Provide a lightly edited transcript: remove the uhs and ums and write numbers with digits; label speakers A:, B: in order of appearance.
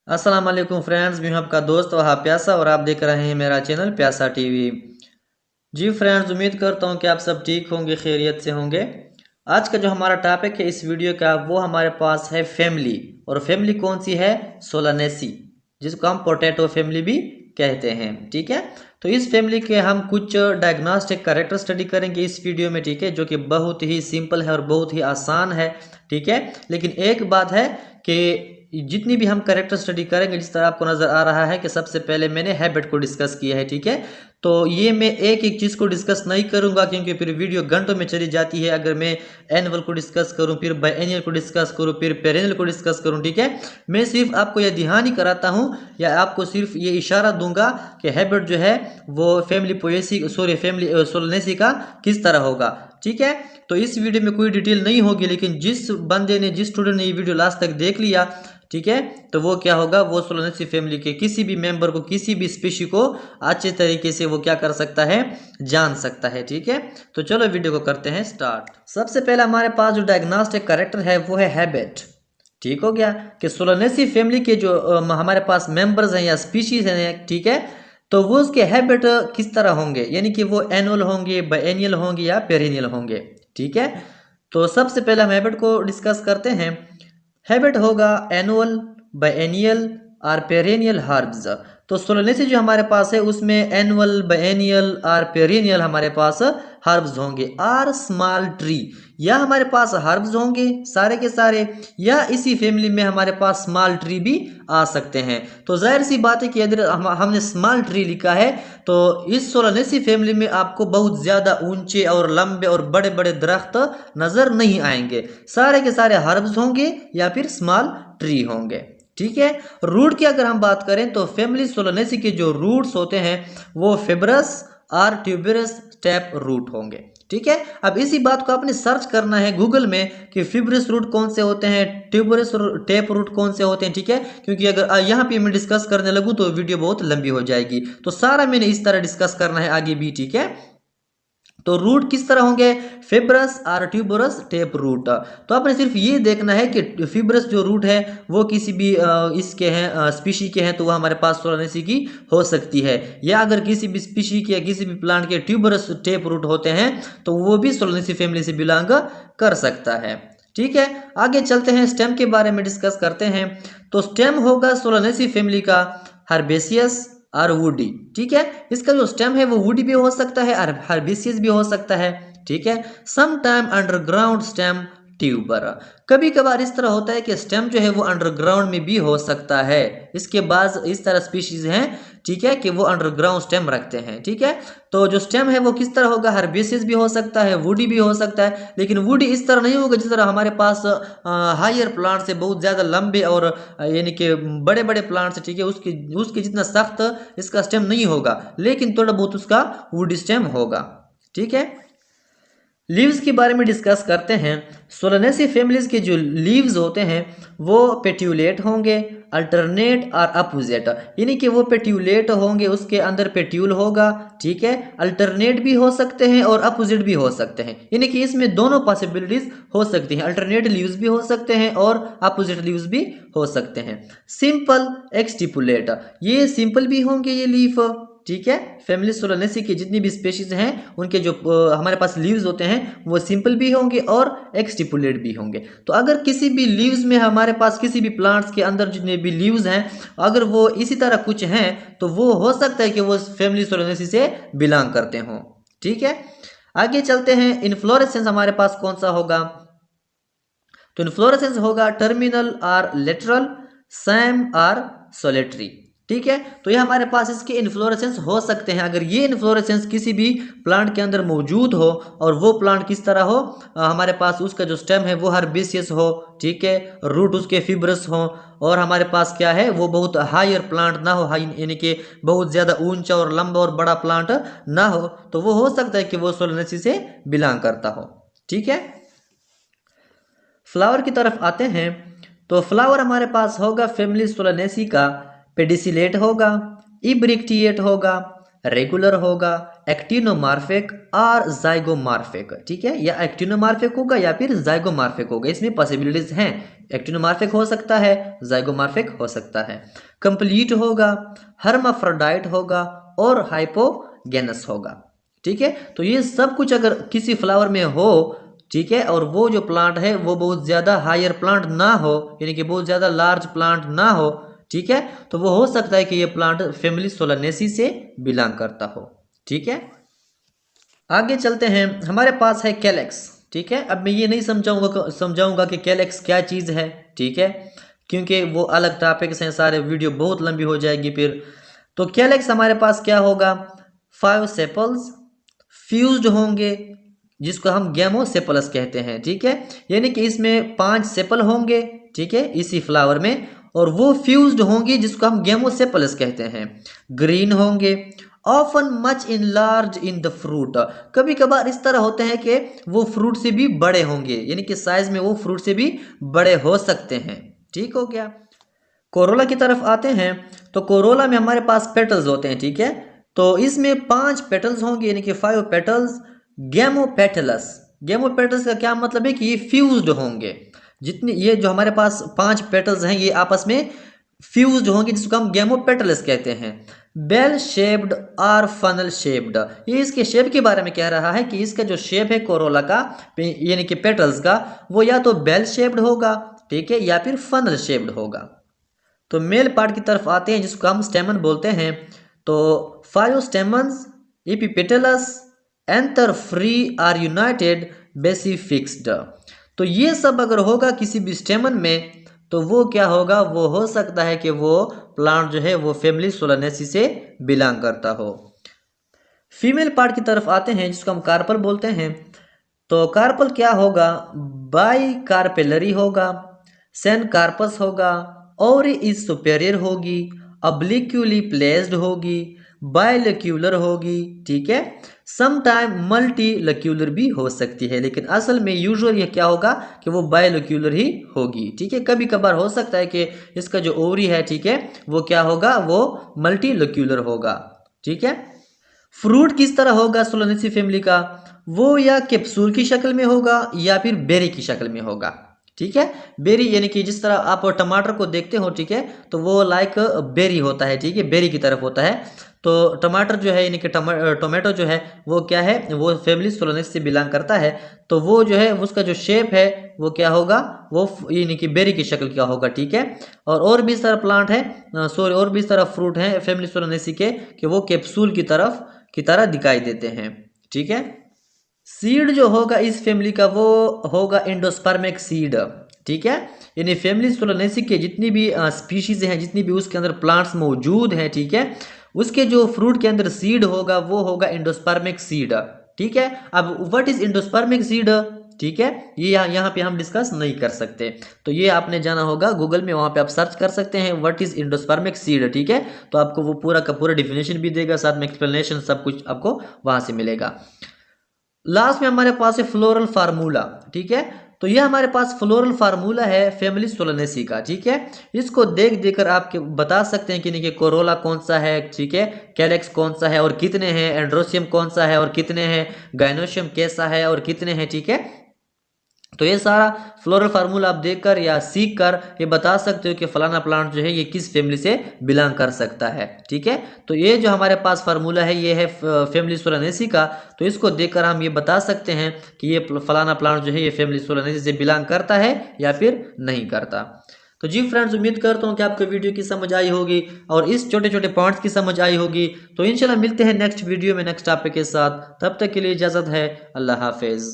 A: अस्सलाम वालेकुम फ्रेंड्स, मैं हूं आपका दोस्त वहाब प्यासा और आप देख रहे हैं मेरा चैनल प्यासा टीवी। जी फ्रेंड्स, उम्मीद करता हूं कि आप सब ठीक होंगे, खैरियत से होंगे। आज का जो हमारा टॉपिक है इस वीडियो का वो हमारे पास है फैमिली। और फैमिली कौन सी है? सोलानेसी, जिसको हम पोटैटो फैमिली भी कहते हैं। ठीक है, तो इस फैमिली के हम कुछ डायग्नोस्टिक कैरेक्टर स्टडी करेंगे इस वीडियो में। ठीक है, जो कि बहुत ही सिंपल है और बहुत ही आसान है। ठीक है, लेकिन एक बात है कि जितनी भी हम कैरेक्टर स्टडी करेंगे, जिस तरह आपको नज़र आ रहा है कि सबसे पहले मैंने हैबिट को डिस्कस किया है। ठीक है, तो ये मैं एक एक चीज़ को डिस्कस नहीं करूंगा क्योंकि फिर वीडियो घंटों में चली जाती है। अगर मैं एनुअल को डिस्कस करूं, फिर बायएनुअल को डिस्कस करूं, फिर पेरेनियल को डिस्कस करूं। ठीक है, मैं सिर्फ आपको यह ध्यान ही कराता हूं या आपको सिर्फ ये इशारा दूंगा कि हैबिट जो है वो family Poaceae sorry family Solanaceae का किस तरह होगा। ठीक है, तो इस वीडियो में कोई डिटेल नहीं होगी, लेकिन जिस बंदे ने जिस स्टूडेंट ने ये वीडियो लास्ट तक देख लिया, ठीक है, तो वो क्या होगा, वो सोलानेसी फैमिली के किसी भी मेंबर को, किसी भी स्पीशी को अच्छे तरीके से वो क्या कर सकता है, जान सकता है। ठीक है, तो चलो वीडियो को करते हैं स्टार्ट। सबसे पहले हमारे पास जो डायग्नोस्टिक कैरेक्टर है वो है हैबिट। ठीक हो गया कि सोलानेसी फैमिली के जो हमारे पास मेंबर्स हैं या स्पीशीज हैं, ठीक है, तो वो उसके हैबिट किस तरह होंगे, यानी कि वो एनुअल होंगे, बायएनुअल होंगे या पेरिनियल होंगे। ठीक है, तो सबसे पहले हम हैबिट को डिस्कस करते हैं। हैबिट होगा एनुअल, बायएनियल और पेरेनियल हर्ब्स। तो सोलनेसी जो हमारे पास है उसमें एनुअल, बायएनियल और पेरेनियल हमारे पास हर्ब्स होंगे। आर स्मॉल ट्री, या हमारे पास हर्ब्स होंगे सारे के सारे, या इसी फैमिली में हमारे पास स्मॉल ट्री भी आ सकते हैं। तो जाहिर सी बात है कि अगर हमने स्मॉल ट्री लिखा है तो इस सोलनेसी फैमिली में आपको बहुत ज़्यादा ऊंचे और लंबे और बड़े बड़े दरख्त नज़र नहीं आएंगे। सारे के सारे हर्ब्स होंगे या फिर स्मॉल ट्री होंगे। ठीक है, रूट की अगर हम बात करें तो फैमिली सोलनेसी के जो रूट्स होते हैं वो फिब्रस और ट्यूबरस टैप रूट होंगे। ठीक है, अब इसी बात को आपने सर्च करना है गूगल में कि फिब्रस रूट कौन से होते हैं, ट्यूबरस टैप रूट कौन से होते हैं। ठीक है, क्योंकि अगर यहाँ पे मैं डिस्कस करने लगूँ तो वीडियो बहुत लंबी हो जाएगी, तो सारा मैंने इस तरह डिस्कस करना है आगे भी। ठीक है, तो रूट किस तरह होंगे, फिब्रस और ट्यूबरस टेप रूट। तो आपने सिर्फ ये देखना है कि फिब्रस जो रूट है वो किसी भी इसके हैं स्पीशी के हैं तो वह हमारे पास सोलानेसी की हो सकती है, या अगर किसी भी स्पीशी के या किसी भी प्लांट के ट्यूबरस टेप रूट होते हैं तो वो भी सोलानेसी फैमिली से बिलोंग कर सकता है। ठीक है, आगे चलते हैं, स्टेम के बारे में डिस्कस करते हैं। तो स्टेम होगा सोलानेसी फैमिली का हर्बेसियस और वुडी। ठीक है, इसका जो स्टेम है वो वुडी भी हो सकता है और हर्बेसियस भी हो सकता है। ठीक है, some time underground stem tuber, कभी कभार इस तरह होता है कि स्टेम जो है वो अंडरग्राउंड में भी हो सकता है। इसके बाद इस तरह स्पीशीज हैं, ठीक है, कि वो अंडरग्राउंड स्टेम रखते हैं। ठीक है, तो जो स्टेम है वो किस तरह होगा, हर्बेसियस भी हो सकता है, वुडी भी हो सकता है, लेकिन वुडी इस तरह नहीं होगा जिस तरह हमारे पास हायर प्लांट से बहुत ज़्यादा लंबे और यानी कि बड़े बड़े प्लांट से, ठीक है, उसके उसके जितना सख्त इसका स्टेम नहीं होगा, लेकिन थोड़ा बहुत उसका वुडी स्टेम होगा। ठीक है, लीव्स के बारे में डिस्कस करते हैं। सोलानेसी फैमिलीज के जो लीव्स होते हैं वो पेट्यूलेट होंगे, अल्टरनेट और अपोजिट, यानी कि वो पेट्यूलेट होंगे, उसके अंदर पेट्यूल होगा। ठीक है, अल्टरनेट भी हो सकते हैं और अपोजिट भी हो सकते हैं, यानी कि इसमें दोनों पॉसिबिलिटीज हो सकती हैं, अल्टरनेट लीव्स भी हो सकते हैं और अपोजिट लीव्स भी हो सकते हैं। सिंपल एक्सटिपुलेट, ये सिंपल भी होंगे ये लीफ। ठीक है, फैमिली सोलानेसी की जितनी भी स्पेशीज हैं उनके जो हमारे पास लीव्स होते हैं वो सिंपल भी होंगे और एक्सटिपुलेट भी होंगे। तो अगर किसी भी लीव्स में हमारे पास किसी भी प्लांट्स के अंदर जितने भी लीव्स हैं अगर वो इसी तरह कुछ हैं तो वो हो सकता है कि वो फैमिली सोलानेसी से बिलोंग करते हों। ठीक है, आगे चलते हैं, इनफ्लोरेसेंस हमारे पास कौन सा होगा, तो इनफ्लोरेसेंस होगा टर्मिनल और लेटरल, सैम और सोलेटरी। ठीक है, तो ये हमारे पास इसके इन्फ्लोरेसेंस हो सकते हैं। अगर ये इन्फ्लोरेसेंस किसी भी प्लांट के अंदर मौजूद हो और वो प्लांट किस तरह हो, हमारे पास उसका जो स्टेम है वो हर्बेसियस हो, ठीक है, रूट उसके फिब्रस हो, और हमारे पास क्या है वो बहुत हायर प्लांट ना हो, हाई यानी कि बहुत ज़्यादा ऊंचा और लंबा और बड़ा प्लांट ना हो, तो वो हो सकता है कि वो सोलेनेसी से बिलोंग करता हो। ठीक है, फ्लावर की तरफ आते हैं। तो फ्लावर हमारे पास होगा फैमिली सोलानेसी का पेडिसिलेट होगा, इब्रिक्टिएट होगा, रेगुलर होगा, एक्टिनोमार्फिक और जाइगोमार्फिक। ठीक है, या एक्टिनोमार्फिक होगा या फिर जाइगोमार्फिक होगा, इसमें पॉसिबिलिटीज हैं। एक्टिनोमार्फिक हो सकता है, जाइगोमार्फिक हो सकता है। कंप्लीट होगा, हर्माफ्रोडाइट होगा और हाइपोगेनस होगा। ठीक है, तो ये सब कुछ अगर किसी फ्लावर में हो, ठीक है, और वो जो प्लांट है वो बहुत ज़्यादा हायर प्लांट ना हो, यानी कि बहुत ज़्यादा लार्ज प्लांट ना हो, ठीक है, तो वो हो सकता है कि ये प्लांट फैमिली सोलानेसी से बिलोंग करता हो। ठीक है, आगे चलते हैं। हमारे पास है कैलेक्स। ठीक है, अब मैं ये नहीं समझाऊंगा कि कैलेक्स क्या चीज़ है। ठीक है, क्योंकि वो अलग टॉपिक्स हैं सारे, वीडियो बहुत लंबी हो जाएगी फिर। तो कैलेक्स हमारे पास क्या होगा, 5 सेपल्स फ्यूज्ड होंगे, जिसको हम गैमोसेपलस कहते हैं। ठीक है, यानी कि इसमें 5 सेपल होंगे, ठीक है, इसी फ्लावर में, और वो फ्यूज्ड होंगी जिसको हम गैमोसेपलस कहते हैं। ग्रीन होंगे, often much in large in the fruit, कभी कभार इस तरह होते हैं कि वो फ्रूट से भी बड़े होंगे, यानी कि साइज में वो फ्रूट से भी बड़े हो सकते हैं। ठीक हो गया। कोरोला की तरफ आते हैं, तो कोरोला में हमारे पास पेटल्स होते हैं। ठीक है, तो इसमें 5 पेटल्स होंगे, यानी कि 5 पेटल्स। गैमोपेटलस, गैमोपेटल्स का क्या मतलब है कि ये फ्यूज्ड होंगे। जितनी ये जो हमारे पास 5 पेटल्स हैं ये आपस में फ्यूज्ड होंगे, जिसको हम गैमोपेटलस कहते हैं। बेल शेप्ड और फनल शेप्ड, ये इसके शेप के बारे में कह रहा है कि इसका जो शेप है कोरोला का, यानी कि पेटल्स का, वो या तो बेल शेप्ड होगा, ठीक है, या फिर फनल शेप्ड होगा। तो मेल पार्ट की तरफ आते हैं, जिसको हम स्टेमन बोलते हैं। तो 5 stamens, epipetalous, anther free are united, basifixed. तो ये सब अगर होगा किसी भी स्टेमन में, तो वो क्या होगा, वो हो सकता है कि वो प्लांट जो है वो फैमिली सोलानेसी से बिलोंग करता हो। फीमेल पार्ट की तरफ आते हैं, जिसको हम कार्पल बोलते हैं। तो कार्पल क्या होगा, बाई कार्पेलरी होगा, सेन कार्पस होगा, और इज सुपेरियर होगी, अब्लिक्यूली प्लेस्ड होगी, बायलक्यूलर होगी। ठीक है, सम टाइम मल्टी लक्यूलर भी हो सकती है, लेकिन असल में यूजुअल ये क्या होगा कि वो बायलक्यूलर ही होगी। ठीक है, कभी कभार हो सकता है कि इसका जो ओवरी है, ठीक है, वो क्या होगा, वो मल्टी लक्यूलर होगा। ठीक है, फ्रूट किस तरह होगा सोलानेसी फैमिली का, वो या कैप्सूल की शक्ल में होगा या फिर बेरी की शक्ल में होगा। ठीक है, बेरी यानी कि जिस तरह आप टमाटर को देखते हो, ठीक है, तो वो लाइक बेरी होता है। ठीक है, बेरी की तरफ होता है। तो टमाटर जो है, यानी कि टोमेटो जो है वो क्या है, वो फैमिली सोलानेसी से बिलोंग करता है। तो वो जो है उसका जो शेप है वो क्या होगा, वो यानी कि बेरी की शक्ल का होगा। ठीक है, और भी इस तरह प्लांट है, सॉरी, और भी इस तरह फ्रूट है फैमिली सोलानेसी के, कि वो कैप्सूल की तरह दिखाई देते हैं। ठीक है, सीड जो होगा इस फैमिली का वो होगा एंडोस्पर्मिक सीड। ठीक है, यानी फैमिली सोलानेसी के जितनी भी स्पीशीज हैं, जितनी भी उसके अंदर प्लांट्स मौजूद हैं, ठीक है, उसके जो फ्रूट के अंदर सीड होगा वो होगा एंडोस्पर्मिक सीड। ठीक है, अब व्हाट इज एंडोस्पर्मिक सीड, ठीक है, ये यहाँ पे हम डिस्कस नहीं कर सकते, तो ये आपने जाना होगा गूगल में, वहाँ पे आप सर्च कर सकते हैं व्हाट इज एंडोस्पर्मिक सीड। ठीक है, तो आपको वो पूरा का पूरा डिफिनेशन भी देगा, साथ में एक्सप्लेनेशन, सब कुछ आपको वहाँ से मिलेगा। लास्ट में हमारे पास है फ्लोरल फार्मूला। ठीक है, तो ये हमारे पास फ्लोरल फार्मूला है फैमिली सोलानेसी का। ठीक है, इसको देख देकर आप बता सकते हैं कि नहीं कि कोरोला कौन सा है, ठीक है, कैलेक्स कौन सा है और कितने हैं, एंड्रोसियम कौन सा है और कितने हैं, गाइनोशियम कैसा है और कितने हैं। ठीक है, तो ये सारा फ्लोरल फार्मूला आप देखकर या सीख कर ये बता सकते हो कि फलाना प्लांट जो है ये किस फैमिली से बिलोंग कर सकता है। ठीक है, तो ये जो हमारे पास फार्मूला है ये है फैमिली सोलानेसी का, तो इसको देखकर हम ये बता सकते हैं कि ये फलाना प्लांट जो है ये फैमिली सोलानेसी से बिलोंग करता है या फिर नहीं करता। तो जी फ्रेंड्स, उम्मीद करता हूँ कि आपको वीडियो की समझ आई होगी और इस छोटे छोटे पॉइंट्स की समझ आई होगी। तो इंशाल्लाह मिलते हैं नेक्स्ट वीडियो में नेक्स्ट टॉपिक के साथ, तब तक के लिए इजाज़त है, अल्लाह हाफिज़।